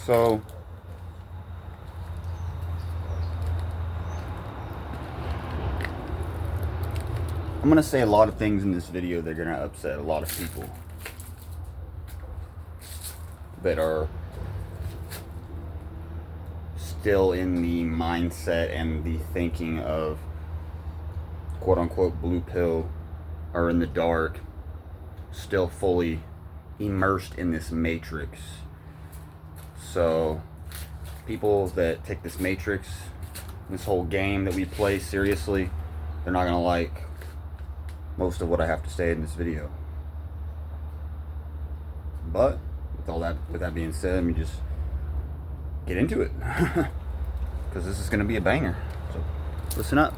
So, I'm going to say a lot of things in this video that are going to upset a lot of people that are still in the mindset and the thinking of quote unquote blue pill, or in the dark, still fully immersed in this matrix. So people that take this matrix, this whole game that we play seriously, they're not gonna like most of what I have to say in this video. But with that being said, let me just get into it, because this is gonna be a banger. So listen up.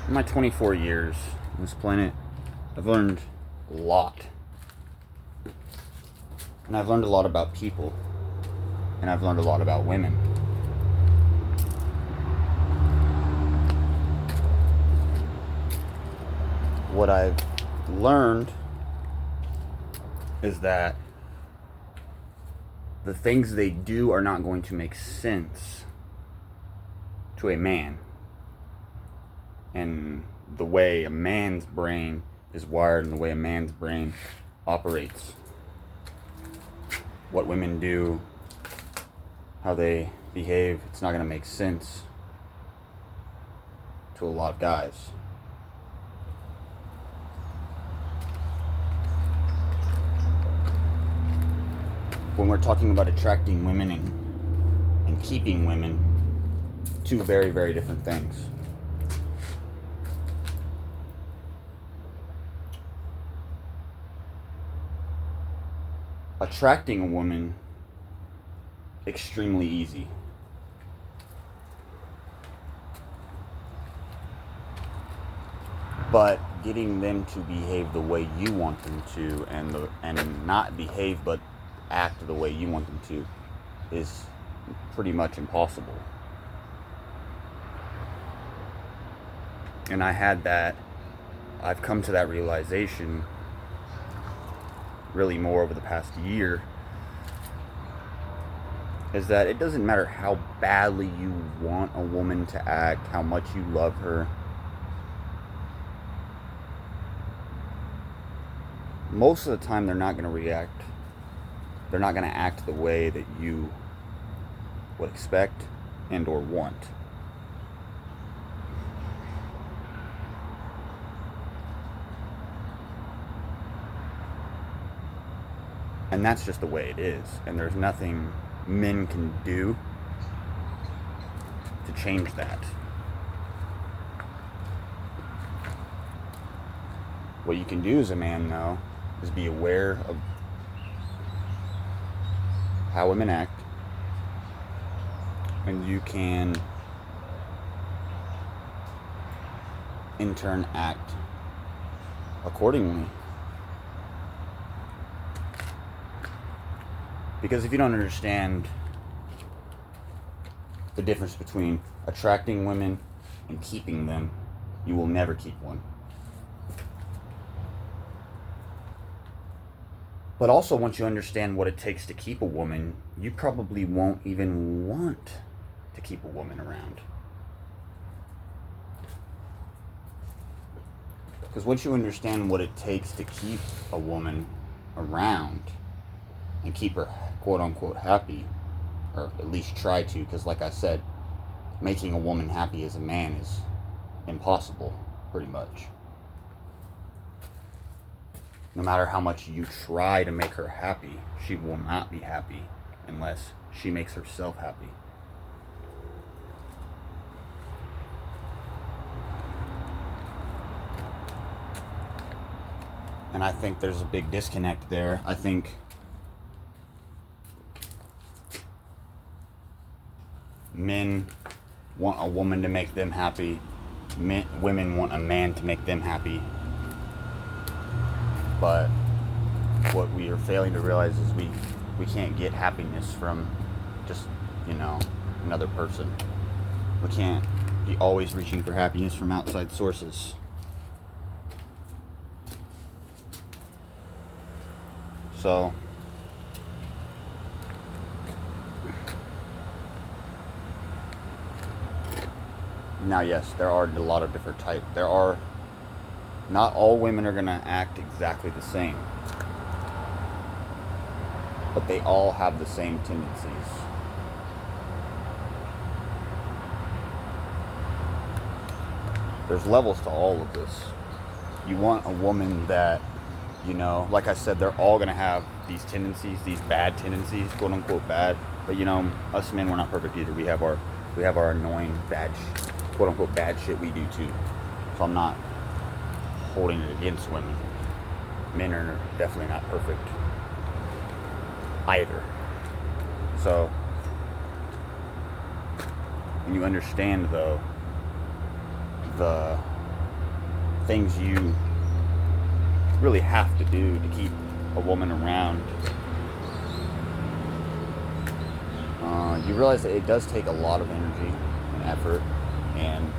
In my 24 years on this planet, I've learned a lot. And I've learned a lot about people. And I've learned a lot about women. What I've learned is that the things they do are not going to make sense to a man. And the way a man's brain is wired and the way a man's brain operates. What women do, how they behave, it's not going to make sense to a lot of guys. When we're talking about attracting women and keeping women, two very, very different things. Attracting a woman, extremely easy. But getting them to behave the way you want them to, and not behave but act the way you want them to, is pretty much impossible. And I've come to that realization really more over the past year, is that it doesn't matter how badly you want a woman to act, how much you love her. Most of the time they're not going to react. They're not going to act the way that you would expect and or want. And that's just the way it is. And there's nothing men can do to change that. What you can do as a man, though, is be aware of how women act. And you can, in turn, act accordingly. Because if you don't understand the difference between attracting women and keeping them, you will never keep one. But also, once you understand what it takes to keep a woman, you probably won't even want to keep a woman around. Because once you understand what it takes to keep a woman around and keep her quote unquote happy, or at least try to, because like I said, making a woman happy as a man is impossible, pretty much. No matter how much you try to make her happy, she will not be happy unless she makes herself happy. And I think there's a big disconnect there. I think men want a woman to make them happy. Women want a man to make them happy. But what we are failing to realize is we can't get happiness from just, another person. We can't be always reaching for happiness from outside sources. So now, yes, there are a lot of different types. Not all women are gonna act exactly the same, but they all have the same tendencies. There's levels to all of this. You want a woman that, like I said, they're all gonna have these tendencies, these bad tendencies, quote unquote bad. But us men, we're not perfect either. We have our annoying bad, quote unquote bad shit we do too. So I'm not holding it against women. Men are definitely not perfect either. So when you understand though the things you really have to do to keep a woman around, you realize that it does take a lot of energy and effort, and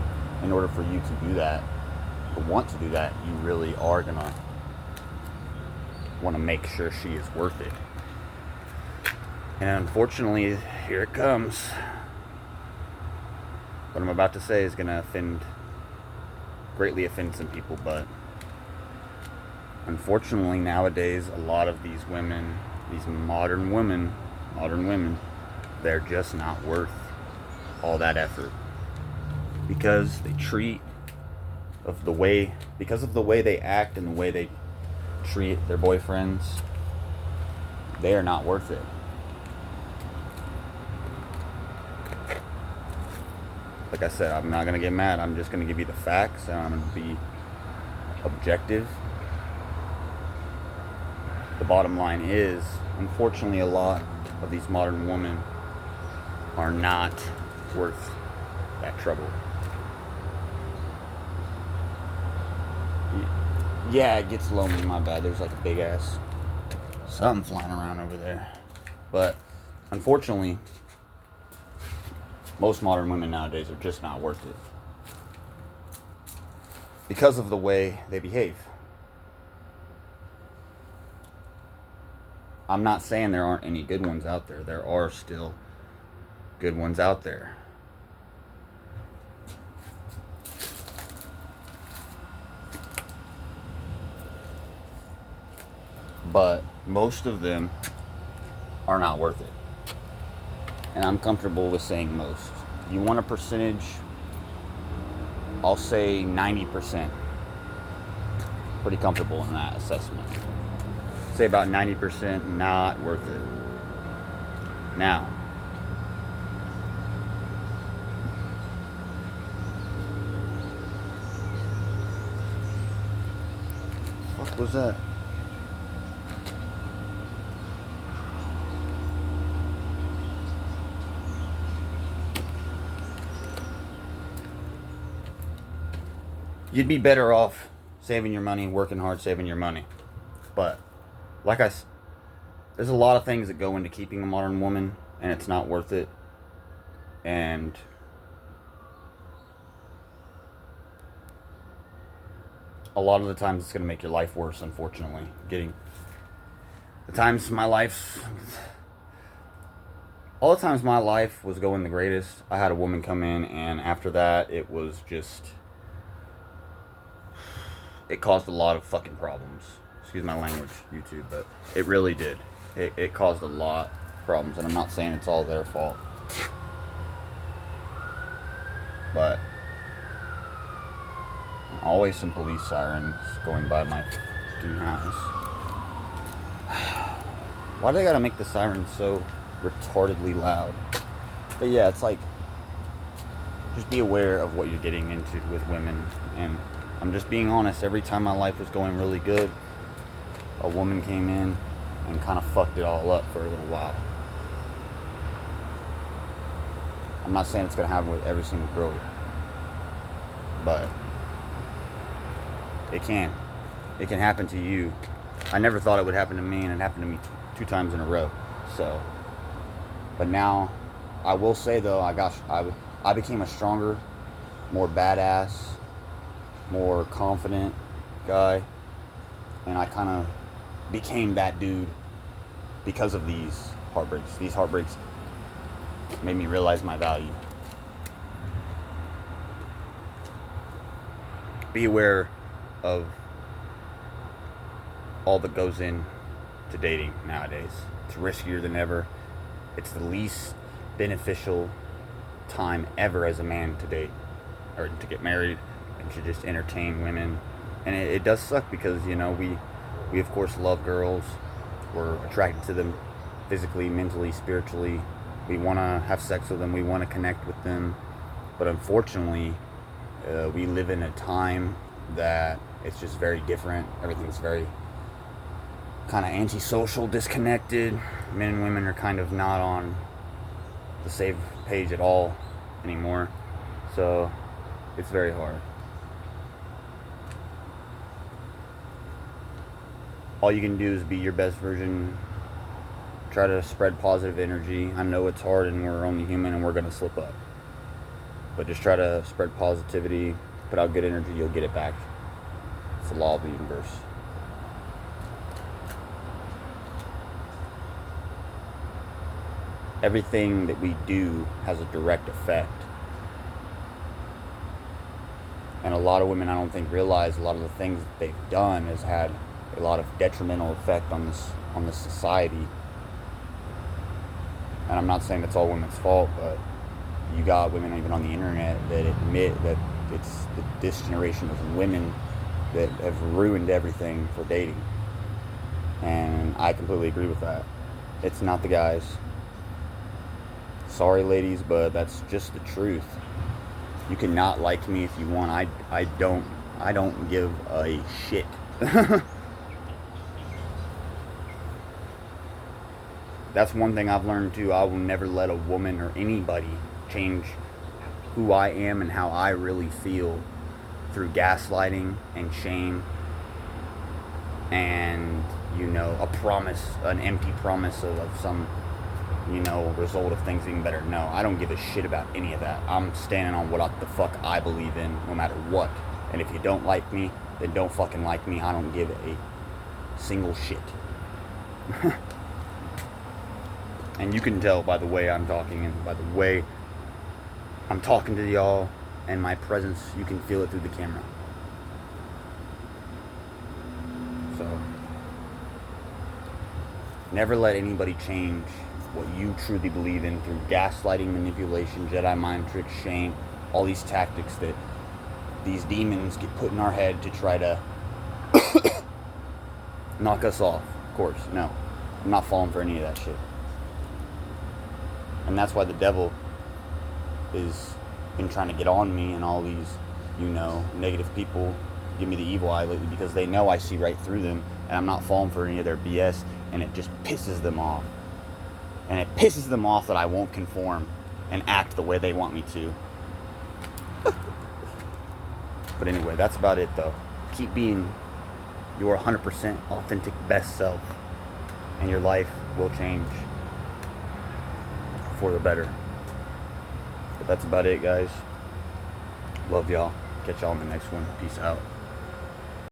in order for you to do that, to want to do that, you really are gonna want to make sure she is worth it. And unfortunately, here it comes. What I'm about to say is gonna greatly offend some people, but unfortunately nowadays a lot of these women, these modern women, they're just not worth all that effort, because of the way they act and the way they treat their boyfriends. They are not worth it. Like I said, I'm not gonna get mad. I'm just gonna give you the facts, and I'm gonna be objective. The bottom line is, unfortunately, a lot of these modern women are not worth that trouble. Yeah, it gets lonely, my bad. There's like a big ass something flying around over there. But unfortunately, most modern women nowadays are just not worth it, because of the way they behave. I'm not saying there aren't any good ones out there. There are still good ones out there. But most of them are not worth it. And I'm comfortable with saying most. You want a percentage? I'll say 90%. Pretty comfortable in that assessment. Say about 90% not worth it. Now, what was that? You'd be better off saving your money, working hard, saving your money. But there's a lot of things that go into keeping a modern woman, and it's not worth it. And a lot of the times it's going to make your life worse, unfortunately. All the times my life was going the greatest, I had a woman come in, and after that, it caused a lot of fucking problems. Excuse my language, YouTube, but it really did. It caused a lot of problems, and I'm not saying it's all their fault. But always some police sirens going by my fucking house. Why do they gotta make the sirens so retardedly loud? But yeah, it's like, just be aware of what you're getting into with women. And I'm just being honest, every time my life was going really good, a woman came in and kind of fucked it all up for a little while. I'm not saying it's going to happen with every single girl, but it can. It can happen to you. I never thought it would happen to me, and it happened to me two times in a row. So, but now, I will say though, I became a stronger, more badass, more confident guy, and I kind of became that dude because of these heartbreaks. These heartbreaks made me realize my value. Be aware of all that goes in to dating nowadays. It's riskier than ever. It's the least beneficial time ever as a man to date or to get married and to just entertain women. And it does suck because, you know, we of course love girls. We're attracted to them physically, mentally, spiritually. We want to have sex with them. We want to connect with them. But unfortunately, we live in a time that it's just very different. Everything's very kind of antisocial, disconnected. Men and women are kind of not on the same page at all anymore. So it's very hard. All you can do is be your best version. Try to spread positive energy. I know it's hard and we're only human and we're going to slip up. But just try to spread positivity, put out good energy, you'll get it back. It's the law of the universe. Everything that we do has a direct effect. And a lot of women, I don't think, realize a lot of the things that they've done has had a lot of detrimental effect on this society. And I'm not saying it's all women's fault, but you got women even on the internet that admit that it's this generation of women that have ruined everything for dating. And I completely agree with that. It's not the guys. Sorry, ladies, but that's just the truth. You can not like me if you want. I don't give a shit. That's one thing I've learned too. I will never let a woman or anybody change who I am and how I really feel through gaslighting and shame and, you know, a promise, an empty promise of some, you know, result of things being better. No, I don't give a shit about any of that. I'm standing on what the fuck I believe in, no matter what. And if you don't like me, then don't fucking like me. I don't give a single shit. And you can tell by the way I'm talking and by the way I'm talking to y'all and my presence, you can feel it through the camera. So, never let anybody change what you truly believe in through gaslighting, manipulation, Jedi mind tricks, shame, all these tactics that these demons get put in our head to try to knock us off. Of course, no. I'm not falling for any of that shit. And that's why the devil is been trying to get on me and all these, you know, negative people give me the evil eye lately because they know I see right through them and I'm not falling for any of their BS, and it just pisses them off. And it pisses them off that I won't conform and act the way they want me to. But anyway, that's about it though. Keep being your 100% authentic best self and your life will change for the better. But that's about it, guys. Love y'all. Catch y'all in the next one. Peace out.